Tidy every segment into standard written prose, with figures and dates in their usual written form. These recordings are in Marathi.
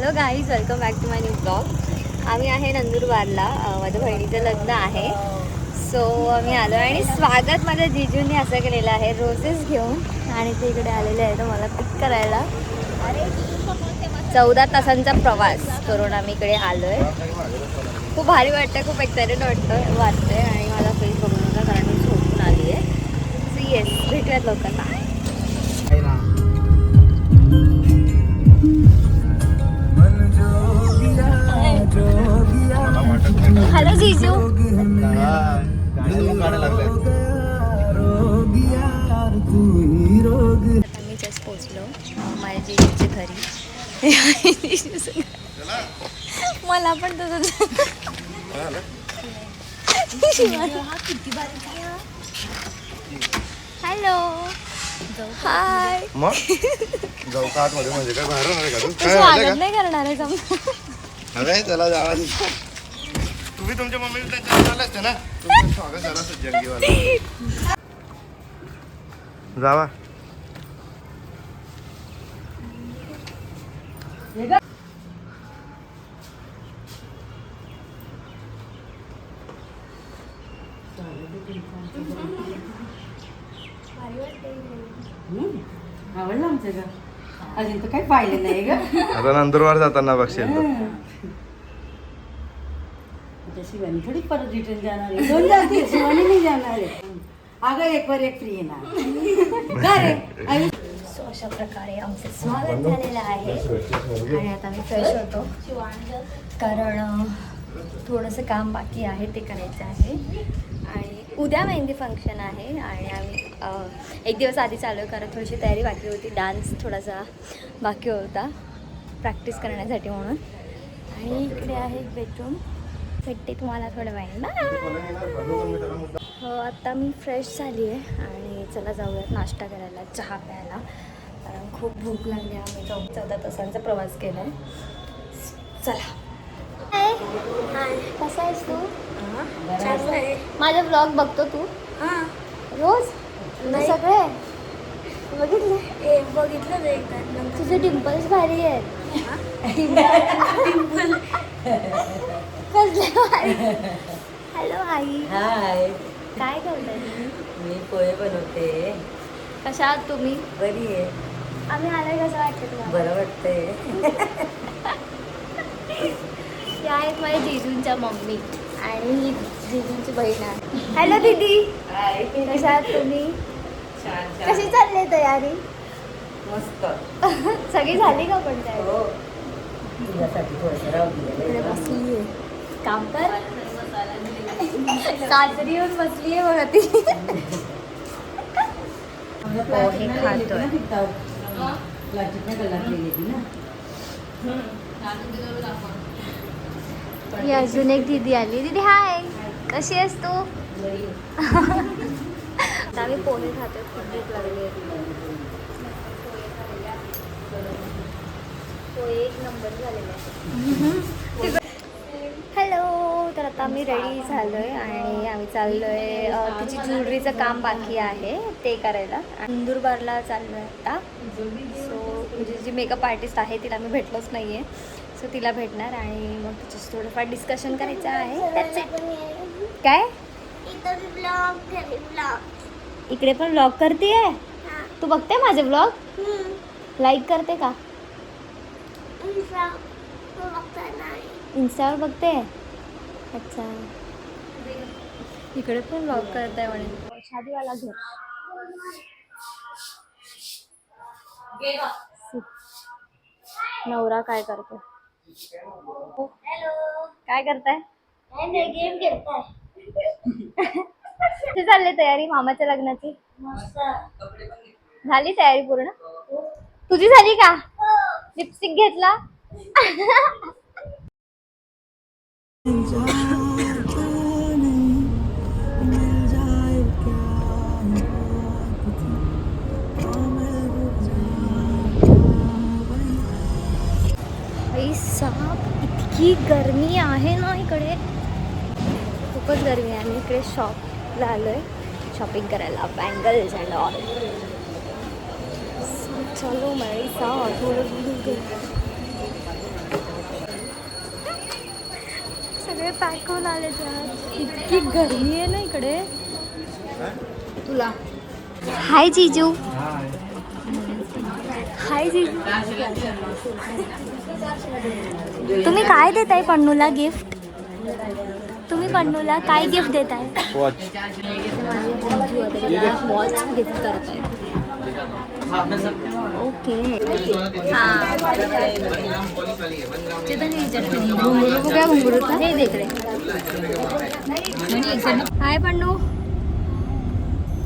Hello guys, welcome back to my new blog. आम्ही आहे नंदुरबारला, माझ्या बहिणीचं लग्न आहे. सो आम्ही आलो आणि स्वागत माझ्या जिजूंनी असं केलेलं आहे, रोजेस घेऊन. आणि ते इकडे आलेले आहेत मला पिक करायला. 14 तासांचा प्रवास करून आम्ही इकडे आलो आहे. खूप भारी वाटतं, खूप एक्सायटेड वाटतंय. आणि माझा फेस बघू नका कारण मी झोपून आली आहे. सो येस, भेटूयात लोकांना. हॅलो जीजू. आता मी जस्ट पोचलो माझ्या जीजूच्या घरी. मला पण तसंच. हॅलो, हाय. जाऊ का आतमध्ये? म्हणजे काय बाहेर होणार का तू? स्वागत नाही करणार आहे अरे चला जावा. तुम्ही तुमच्या मम्मीला त्यांच्या आला असते ना, तुमचं स्वागत झालं असतं जंगीवाला. जावा. आवडलं आमचं ग. अजून तर काही पाहिलं नाही ग. आता नंदुरबार जाताना बघशील. शिवानी थोडी परत रिटर्न जाणार आहे. दोन जाते, शिवानी नाही जाणार आहे. अगं एक वर एक फ्री येणार. सो अशा प्रकारे आमचं स्वागत झालेलं आहे. आणि आता मी फ्रेश होतो कारण थोडंसं काम बाकी आहे, ते करायचं आहे. आणि उद्या मेहंदी फंक्शन आहे. आणि आम्ही एक दिवस आधी चालू आहे कारण थोडीशी तयारी बाकी होती. डान्स थोडासा बाकी होता प्रॅक्टिस करण्यासाठी म्हणून. आणि इकडे आहे एक बेडरूम. भेटते तुम्हाला थोड्या वेळाने. हो, आता मी फ्रेश झाली आहे आणि चला जाऊयात नाश्ता करायला, चहा प्यायला, कारण खूप भूक लागली. आम्ही 14 तासांचा प्रवास केला आहे. चला. कसा आहेस तू? माझे ब्लॉग बघतो तू रोज? सगळे बघितलं एकदा. तुझे डिम्पल्स भारी आहेत. हॅलो आई. हाय, काय करताय तुम्ही? मी पोहे बनवते. कशा आहात तुम्ही? बरी आहे. आम्ही आलोय, कसं वाटतं तुम्हाला? बरं वाटतंय. त्या आहेत माझ्या जिजूंच्या मम्मी आणि ही जिजूंची बहीण आहे. हॅलो दीदी, कशा आहात तुम्ही? छान कशी चालली तयारी? मस्त. सगळी झाली का पण तयारी? हो, तुझ्यासाठी थोडंसं इकडे राहू बसली आहे, काम कर. साजरी येऊन बसली आहे बघा ती. पोहे खातोय. ही अजून एक दीदी आली. दीदी हाय, कशी आहेस तू? आता आम्ही पोहे खातोय, खूप भूक लागली आहे. पोहे एक नंबर झालेले आहे. हॅलो, तर आता आम्ही रेडी झालो आहे आणि आम्ही चाललो आहे, तिची ज्वेलरीचं काम बाकी आहे ते करायला. नंदुरबारला चाललो आहे आता. सो म्हणजे जी मेकअप आर्टिस्ट आहे तिला मी भेटलोच नाही आहे. सो तिला भेटणार आणि मग तिच्याशी थोडंफार डिस्कशन करायचं आहे. काय इकडे पण व्लॉग करते आहे? तू बघते माझे व्लॉग? लाईक करते का? इंस्टावर बघते. अच्छा, इकडे पण व्लॉग करताय म्हणे. शादीवाला घर. नवरा काय करतो? हॅलो, काय करताय? गेम खेळताय. कशी चालली तयारी मामाच्या लग्नाची? झाली तयारी पूर्ण? तुझी झाली का? लिपस्टिक घेतला? साप, इतकी गरमी आहे ना इकडे, खूपच गरमी आहे. आम्ही इकडे शॉपला आलो आहे शॉपिंग करायला, बँगल्स अँड ऑल. चलो मैं थोडं सगळे पॅक होऊन आले इतकी गरमी आहे ना इकडे. तुला हाय जीजू. हाय जीजू. तुम्ही काय देताय पन्नूला गिफ्ट? तुम्ही पन्नूला काय गिफ्ट देताय? वॉच. वॉच गिफ्ट करताय. ओके. हाय पन्नू,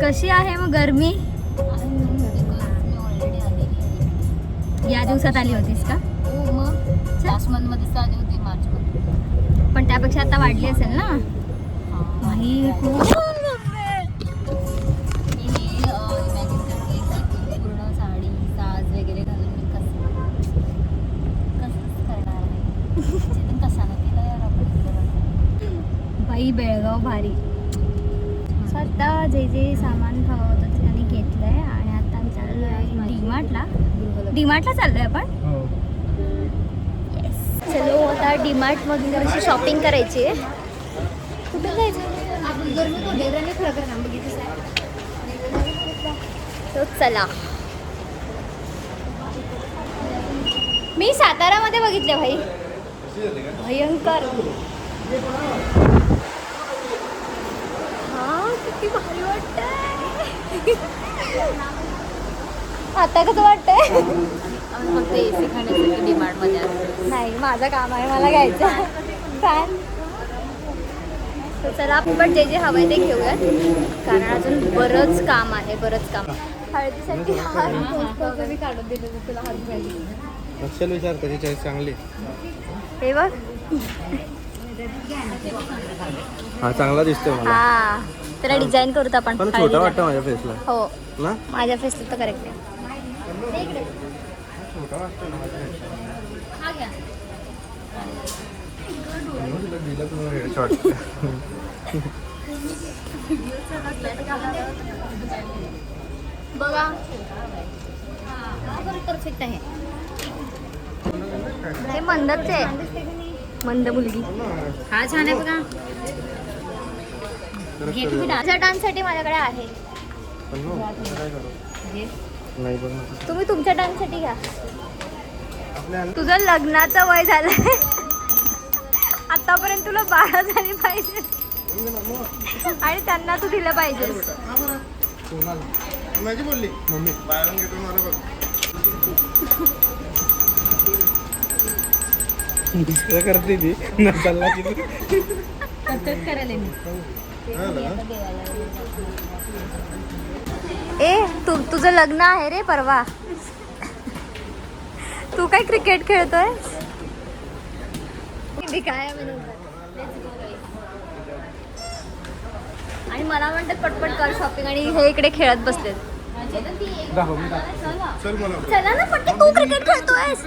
कशी आहे मग गरमी? या दिवसात आली होतीस का? लास्ट मंथ मध्येच आली होती, मार्च मध्ये. पण त्यापेक्षा आता वाढली असेल ना? भाई खूप पूर्ण साडी साज वगैरे घालून मी कसंच करणार आहे. कसा नव्हती यार आपण. बाई बेळगाव भारी. स्वतः जे जे सामान हवं होतं ते त्यांनी घेतलंय आणि आता आम्ही चाललो आहे डीमार्टला चाललोय आपण. चलो आता डीमार्ट मधून अशी शॉपिंग करायची आहे. कुठे जायचं? तो चला. मी सातारामध्ये बघितले भाई, भयंकर. हा किती भारी वाटतंय. आता कसं वाटतंय? फक्त एसी खाण्यासाठी डिमांड मध्ये असते. नाही, माझं काम आहे, मला घ्यायचं फॅन. तर चला आपण जे जे हवंय ते घेऊयात, कारण अजून बरंच काम आहे, बरंच काम. हळदीसाठी हार मी काढून दिले तुला हात पाहिजे. अक्षल विचार त्याची चॉईस चांगली. हे बघ. हा चांगला दिसतोय मला. हा त्याला डिझाईन करूत आपण. पण छोटा वाटतं माझ्या फेसला हो ना. माझ्या फेसला तर करेक्ट आहे. छोटा वाटतो ना माझ्या फेसला. हा घ्या. दिलं तुम्हाला हेडशॉट. बघा परफेक्ट आहे. हे मंदच आहे, मंद मुलगी. हा छान आहे बघा. माझ्या डान्ससाठी माझ्याकडे आहे. नाही बघ ना. तुम्ही तुमच्या डान्ससाठी घ्या. तुझं लग्नाचं वय झालंय, आतापर्यंत तुला बाळा झाली पाहिजे आणि त्यांना तू दिलं पाहिजे. माझी बोलली मम्मी बाहेरून घेतो मला बघ. करते ती नसाला करायला ए तुझं लग्न आहे रे परवा. तू काय क्रिकेट खेळतोय? काय आणि मला म्हणतात पटपट कर शॉपिंग आणि हे इकडे खेळत बसलेत. चला ना पटकन, तू क्रिकेट खेळतोयस.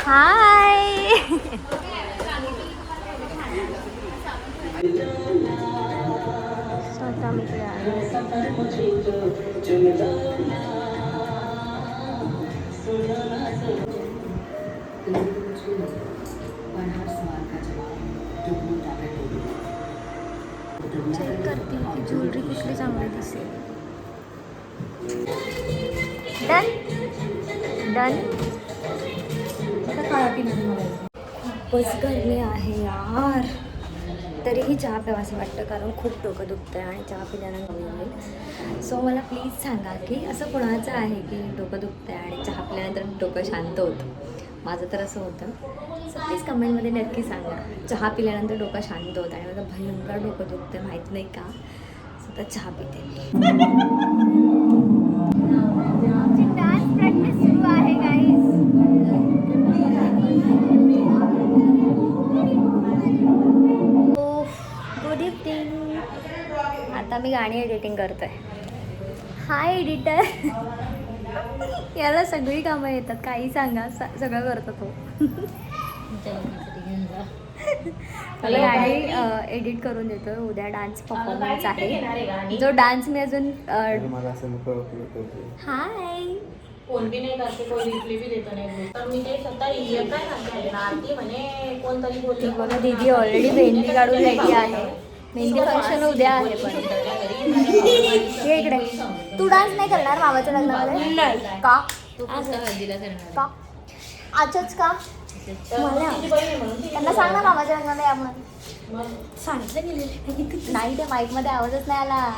हाय. स्वतः मित्र चेक करते की ज्वेलरी कुठली चांगली दिसेल. Done done. खूपच गरमी आहे यार, तरीही चहा प्यावंसं वाटतं कारण खूप डोकं दुखतं आहे आणि चहा पिल्यानंतर होईल. सो मला प्लीज सांगा की असं कोणाचं आहे की डोकं दुखतं आहे आणि चहा पिल्यानंतर डोकं शांत होतं. माझं तर असं होतं. सो प्लीज कमेंटमध्ये नक्की सांगा, चहा पिल्यानंतर डोकं शांत होतं आणि माझं भयंकर डोकं दुखतं, माहीत नाही का. सो तर चहा पिते. आमची डान्स प्रॅक्टिस सुरू आहे गाईज. Good evening. आता मी गाणी एडिटिंग करतोय. हाय एडिटर. याला सगळी कामं येतात, काही सांगा सगळं करतो तो. मला गाणी एडिट करून देतो. उद्या डान्स परफॉर्मन्स आहे, जो डान्स मी अजून हाय फोन भी नाही करते, कोई रिप्लाई भी देतो नाही. तर मी ते स्वतः इंडियन काय सांगते आरती म्हणे कोणतरी बोलली बघा दीदी ऑलरेडी मेहंदी काढून रेडी आहे. मेहंदी फंक्शन उद्या आहे पण. ये इकडे. तू डान्स नाही करणार मामाच्या लग्नामध्ये? नाही. का? का? आजच का? मला त्यांना सांग ना मामाच्या लग्नाला या म्हणून. सांगितलं गेलेलं नाही, त्या माईक मध्ये आवाजच नाही आला.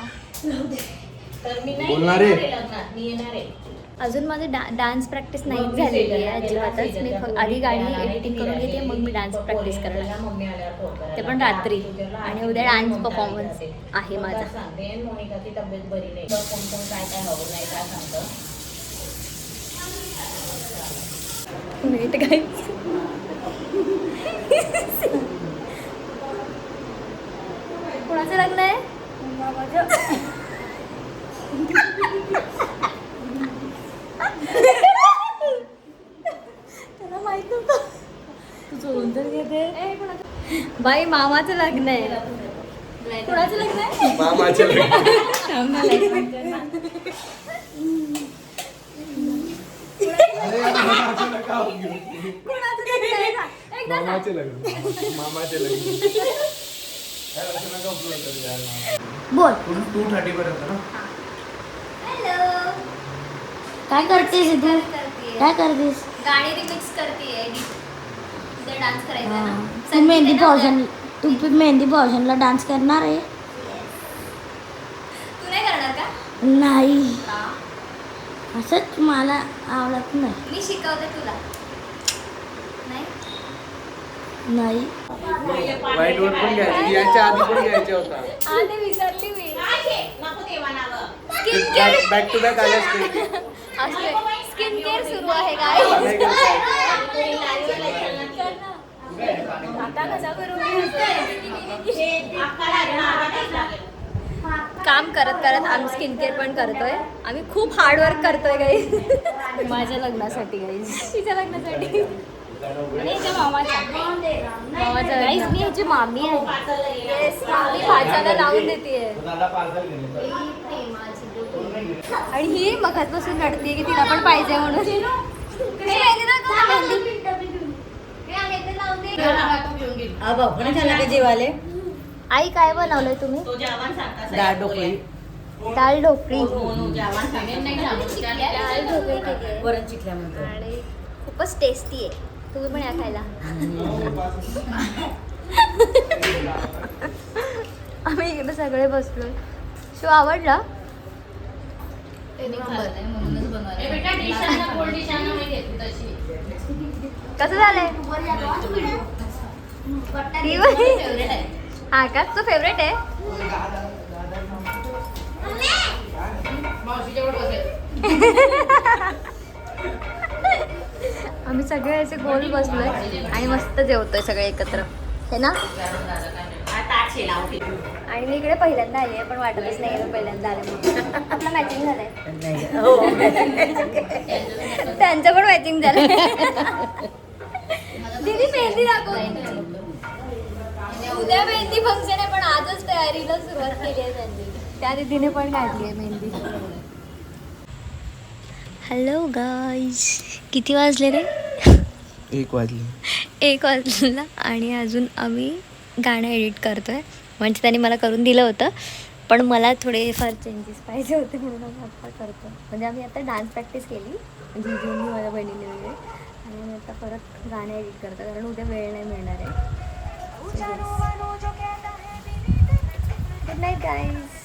तर मी बोलणार आहे. नाही लग्नात, मी येणार आहे. अजून माझी डान्स प्रॅक्टिस नाही झालेली आहे अजिबातच. मी आधी गाणी एडिटिंग करून घेते, मग मी डान्स प्रॅक्टिस करणार. मम्मी आल्यावर फोन करा. ते पण रात्री. आणि उद्या डान्स परफॉर्मन्स आहे माझा. सांगते मोनिकाची तब्येत बरी नाही, तर कोण कोण काय काय हवं नाही काय सांगतं. मिनिट काय कोणाचं लग्न आहे? त्याला माहित होतं. बाई मामाचं लग्न आहे. कोणाचं लग्न आहे? मामाच्या कोणाचं लग्न आहे ना? एकदा सांग. मामाचे लग्न. बोल. 2:30 पर्यंत ना. हॅलो. काय करतेस इथे? काय करतेस? गाणी रिमिक्स करते. उद्या डान्स करायचा ना. तू मेहंदी फंक्शन मेहंदी फंक्शनला डान्स करणार आहे? तू नाही करणार का? नाही, का? असंच मला आवडत नाही. मी शिकवते तुला. नाही नाही. वाईट वर पण घ्यायची, याच्या आधी पण घ्यायच्या होता. हा ते विसरली मी. नको तेव्हा नावं. Skin care back to back आले असते. स्किन केअर सुरू आहे काय? आता कसा करू काम करत करत आम्ही स्किन केअर पण करतोय. आम्ही खूप हार्डवर्क करतोय गाईज. माझ्या लग्नासाठी गाईज. तिच्या लग्नासाठी आणि याच्या मामाच्या गाईज. मी ह्याची मामी आहे. येस, मामी भाच्याला लावून देते. आणि ही मगाचपासून रडतीये की तिला पण पाहिजे म्हणून. जेवाले आई काय बनवलंय तुम्ही? तो जेवण सांगता डाळ ढोकळी, दाल ढोकळी. जेवण सांगेल दाल ढोकळी केली आहे. वरण चिकल्या म्हणतो. आणि खूपच टेस्टी आहे. तुम्ही पण या खायला. आम्ही इकडे सगळे बसलोय. शो आवडला? कसं झालंय? हा का? तो फेवरेट आहे? आम्ही सगळे असे गोल बसलोय आणि मस्त जेवतोय सगळे एकत्र, हे ना? आणि मी इकडे पहिल्यांदा आली आहे, पण वाटतच नाही आहे पहिल्यांदा आले म्हणून. आपलं मॅचिंग झालंय. त्यांचं पण मॅचिंग झालंय. दीदी मेहंदी दाखव. उद्या मेहंदी फंक्शन आहे, पण आजच तयारीला सुरुवात केली आहे त्यांनी. त्या दीदीने पण काढली आहे मेहंदी. हॅलो गाईज, किती वाजले रे? 1 वाजले. 1 वाजला आणि अजून आम्ही गाणं एडिट करतोय. म्हणजे त्यांनी मला करून दिलं होतं, पण मला थोडेफार चेंजेस पाहिजे होते म्हणून आम्ही आता करतो. म्हणजे आम्ही आता डान्स प्रॅक्टिस केली जीजूंनी, माझ्या बहिणीने वगैरे, आणि आम्ही आता परत गाणं एडिट करतो कारण उद्या वेळ नाही मिळणार आहे. Good night guys.